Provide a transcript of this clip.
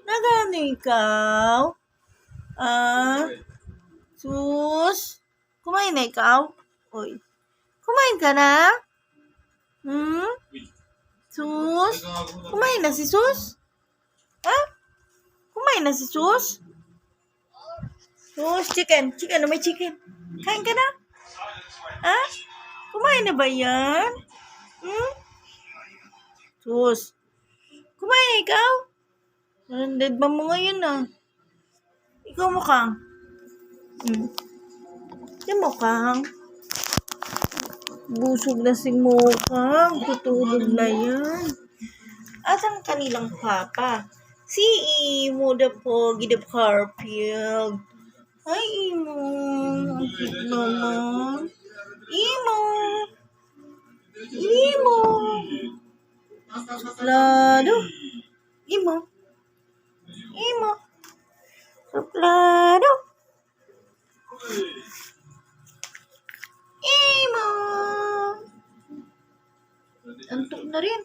Nagano ikaw? Ah? Sus? Kumain na ikaw? Uy. Kumain ka na? Hmm? Sus? Kumain na si Sus? Ha? Kumain na si Sus? Sus, chicken. Chicken, may chicken. Kain ka na? Ha? Kumain na ba yan? Hmm? Sus? Kumain na ikaw? Dead ba mo ngayon ah? Ikaw mukhang? Di mukhang? Busog na si mukhang. Tutulog na yan. At ang kanilang papa, si Imo the Pogi the Garfield. Hi, Imo. Ang cute naman. Imo. Imo. Suplado. Imo. Imo. Suplado. Imo. Antok na rin.